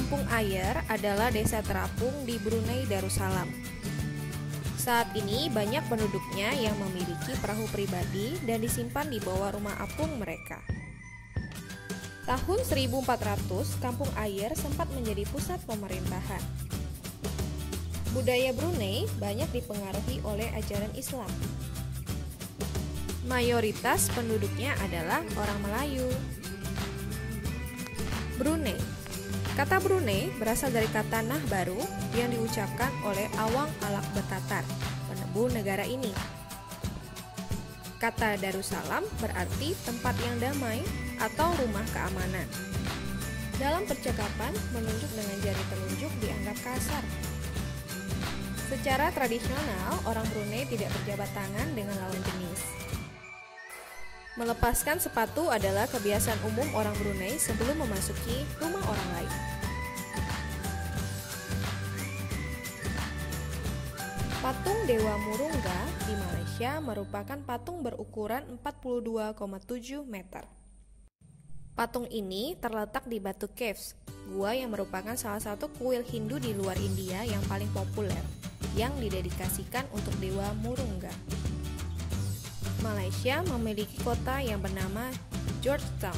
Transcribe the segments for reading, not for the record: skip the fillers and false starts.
Kampung Ayer adalah desa terapung di Brunei Darussalam. Saat ini banyak penduduknya yang memiliki perahu pribadi dan disimpan di bawah rumah apung mereka. Tahun 1400, Kampung Ayer sempat menjadi pusat pemerintahan. Budaya Brunei banyak dipengaruhi oleh ajaran Islam. Mayoritas penduduknya adalah orang Melayu. Brunei. Kata Brunei berasal dari kata Nah Baru yang diucapkan oleh Awang Alak Betatar, penebu negara ini. Kata Darussalam berarti tempat yang damai atau rumah keamanan. Dalam percakapan, menunjuk dengan jari telunjuk dianggap kasar. Secara tradisional, orang Brunei tidak berjabat tangan dengan lawan jenis. Melepaskan sepatu adalah kebiasaan umum orang Brunei sebelum memasuki rumah orang lain. Patung Dewa Murungga di Malaysia merupakan patung berukuran 42,7 meter. Patung ini terletak di Batu Caves, gua yang merupakan salah satu kuil Hindu di luar India yang paling populer, yang didedikasikan untuk Dewa Murungga. Malaysia memiliki kota yang bernama Georgetown,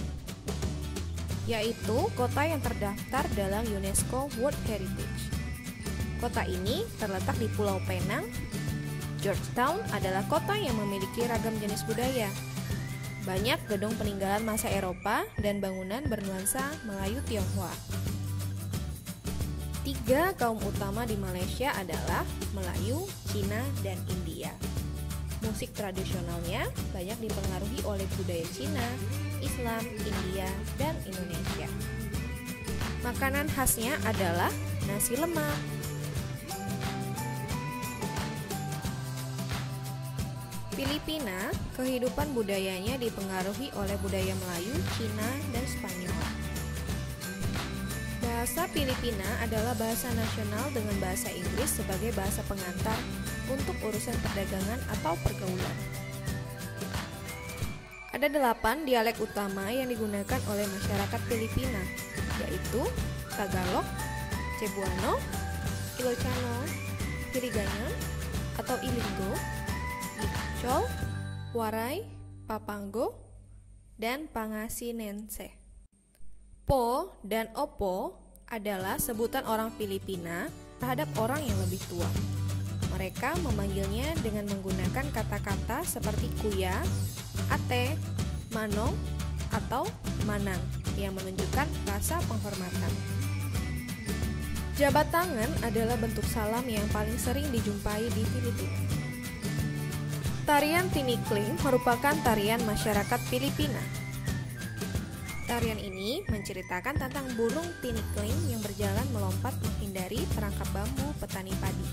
yaitu kota yang terdaftar dalam UNESCO World Heritage. Kota ini terletak di Pulau Penang. Georgetown adalah kota yang memiliki ragam jenis budaya. Banyak gedung peninggalan masa Eropa dan bangunan bernuansa Melayu Tionghoa. 3 kaum utama di Malaysia adalah Melayu, Cina, dan India. Musik tradisionalnya banyak dipengaruhi oleh budaya Cina, Islam, India, dan Indonesia. Makanan khasnya adalah nasi lemak. Filipina, kehidupan budayanya dipengaruhi oleh budaya Melayu, Cina, dan Spanyol. Bahasa Filipina adalah bahasa nasional dengan bahasa Inggris sebagai bahasa pengantar untuk urusan perdagangan atau pergaulan. Ada 8 dialek utama yang digunakan oleh masyarakat Filipina, yaitu Tagalog, Cebuano, Ilocano, Hiligaynon atau Ilinggo, Bicol, Waray, Papango, dan Pangasinense. Po dan opo adalah sebutan orang Filipina terhadap orang yang lebih tua. Mereka memanggilnya dengan menggunakan kata-kata seperti kuya, ate, manong, atau manang yang menunjukkan rasa penghormatan. Jabat tangan adalah bentuk salam yang paling sering dijumpai di Filipina. Tarian tinikling merupakan tarian masyarakat Filipina. Tarian ini menceritakan tentang burung tinikling yang berjalan melompat menghindari perangkap bambu petani padi.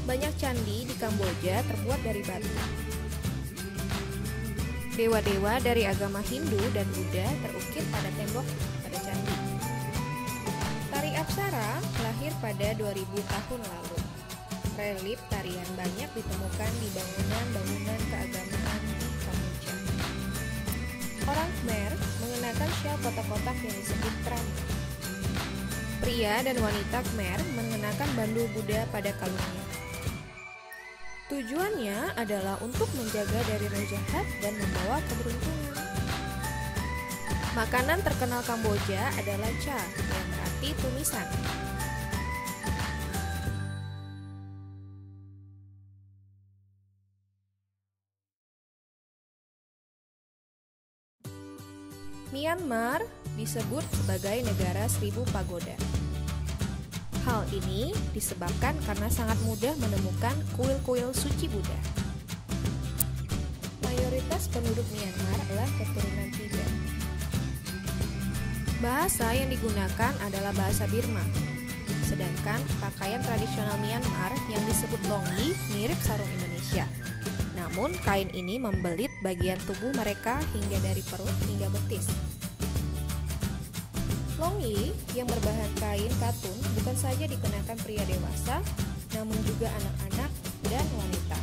Banyak candi di Kamboja terbuat dari batu. Dewa-dewa dari agama Hindu dan Buddha terukir pada tembok pada candi. Tari Apsara lahir pada 2000 tahun lalu. Relief tarian banyak ditemukan di bangunan-bangunan keagamaan di Kamboja. Orang Khmer mengenakan syal kotak-kotak yang disebut trama. Pria dan wanita Khmer mengenakan bandul Buddha pada kalungnya. Tujuannya adalah untuk menjaga dari roh jahat dan membawa keberuntungan. Makanan terkenal Kamboja adalah cha, yang berarti tumisan. Myanmar disebut sebagai negara 1000 pagoda. Hal ini disebabkan karena sangat mudah menemukan kuil-kuil suci Buddha. Mayoritas penduduk Myanmar adalah keturunan Tibet. Bahasa yang digunakan adalah bahasa Birma. Sedangkan pakaian tradisional Myanmar yang disebut longyi mirip sarung Indonesia. Namun kain ini membelit bagian tubuh mereka hingga dari perut hingga betis. Longyi yang berbahan kain katun bukan saja dikenakan pria dewasa, namun juga anak-anak dan wanita.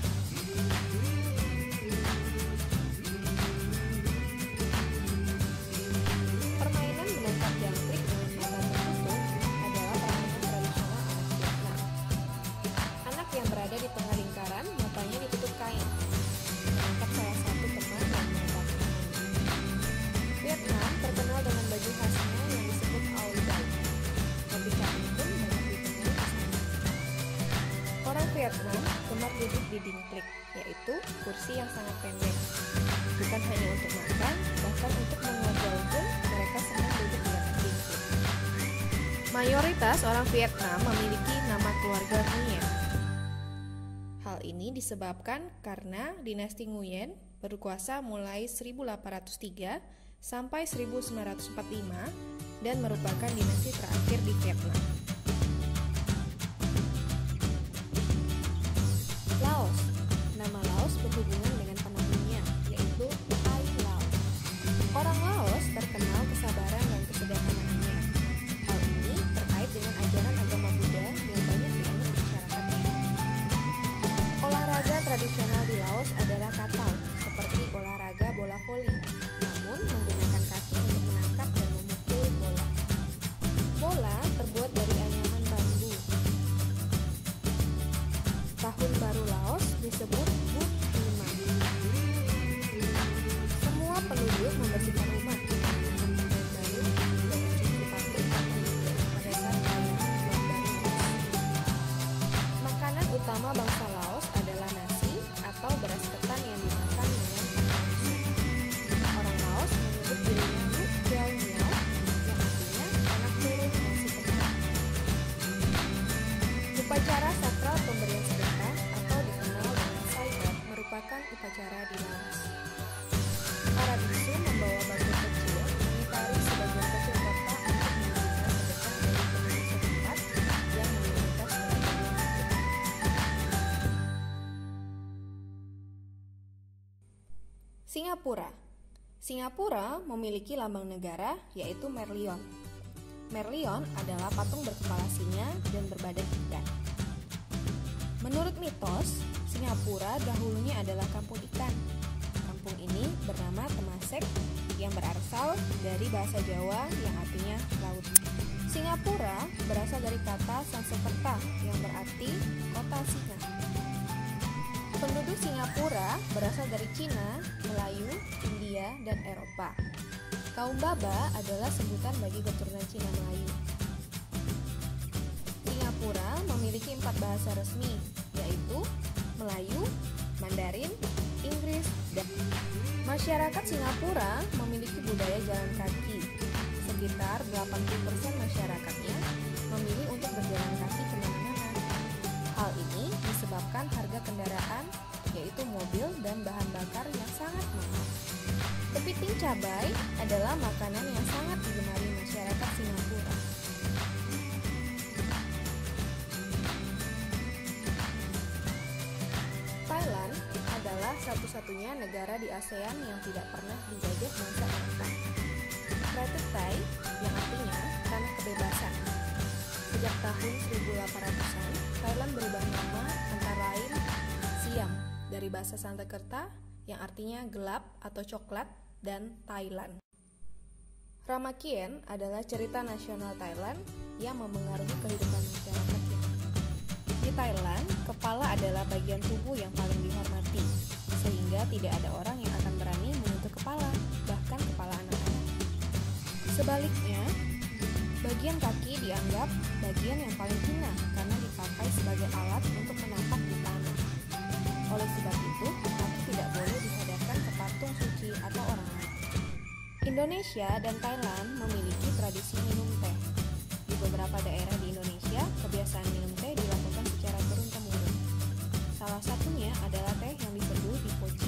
kursi yang sangat pendek. Bukan hanya untuk makan, bahkan untuk mengobrol pun mereka senang duduk di atas dinding. Mayoritas orang Vietnam memiliki nama keluarga Nguyen. Hal ini disebabkan karena dinasti Nguyen berkuasa mulai 1803 sampai 1945 dan merupakan dinasti terakhir di Vietnam. Laos. Nama Laos berhubungan dengan penghuninya, yaitu Thai Lao. Orang Laos terkenal kesabaran dan kesederhanaannya. Hal ini terkait dengan ajaran agama Buddha yang banyak dianut masyarakatnya. Olahraga tradisional di Laos adalah katau, seperti olahraga bola voli, namun menggunakan kaki untuk menangkap dan memukul bola. Bola terbuat dari anyaman bambu. Tahun Baru Laos disebut Bun Pima. Semua penduduk membersihkan rumah, menanam pohon baru, dan mencuci pabrik pada saat perayaan Tahun Baru Laos. Makanan utama bangsa Laos adalah nasi atau beras ketan yang dimakan dengan pakai sup. Orang Laos menyebut dirinya Nuk Jao Miao, yang artinya anak turun nasi ketan. Upacara sakral pemberian sedekah atau dikenal dengan Saibat merupakan upacara di Laos. Para biksu membawa batu kecil mengitari sebagian kecil kota untuk memberikan sedekah dari penduduk setempat yang mayoritas beragama Buddha. Singapura. Singapura memiliki lambang negara yaitu Merlion. Merlion adalah patung berkepala singa dan berbadan ikan. Menurut mitos, Singapura dahulunya adalah kampung ikan. Kampung ini bernama Temasek yang berasal dari bahasa Jawa yang artinya laut. Singapura berasal dari kata Sanskerta yang berarti kota singa. Penduduk Singapura berasal dari Cina, Melayu, India, dan Eropa. Kaum Baba adalah sebutan bagi keturunan Cina Melayu. Singapura memiliki 4 bahasa resmi, yaitu Melayu, Mandarin, Inggris, dan masyarakat Singapura memiliki budaya jalan kaki. Sekitar 80% masyarakatnya memilih untuk berjalan kaki kemana-mana. Hal ini disebabkan harga kendaraan, yaitu mobil dan bahan bakar yang sangat mahal. Kepiting cabai adalah makanan yang sangat digemari masyarakat Singapura. Thailand adalah satu-satunya negara di ASEAN yang tidak pernah dijajah bangsa Eropa. Pratik Thai, yang artinya tanah kebebasan. Sejak tahun 1800-an, Thailand berubah nama antara lain Siam dari bahasa Sanskerta yang artinya gelap atau coklat dan Thailand. Ramakien adalah cerita nasional Thailand yang memengaruhi kehidupan masyarakatnya. Di Thailand, kepala adalah bagian tubuh yang paling dihormati, sehingga tidak ada orang yang akan berani menyentuh kepala, bahkan kepala anak-anak. Sebaliknya, bagian kaki dianggap bagian yang paling hina karena dipakai sebagai alat untuk menapak di tanah. Oleh sebab itu, kaki tidak boleh dihadapkan ke patung suci atau orang lain. Indonesia dan Thailand memiliki tradisi minum teh. Di beberapa daerah di Indonesia, kebiasaan minum teh dilakukan secara turun-temurun. Salah satunya adalah teh yang diseduh di poci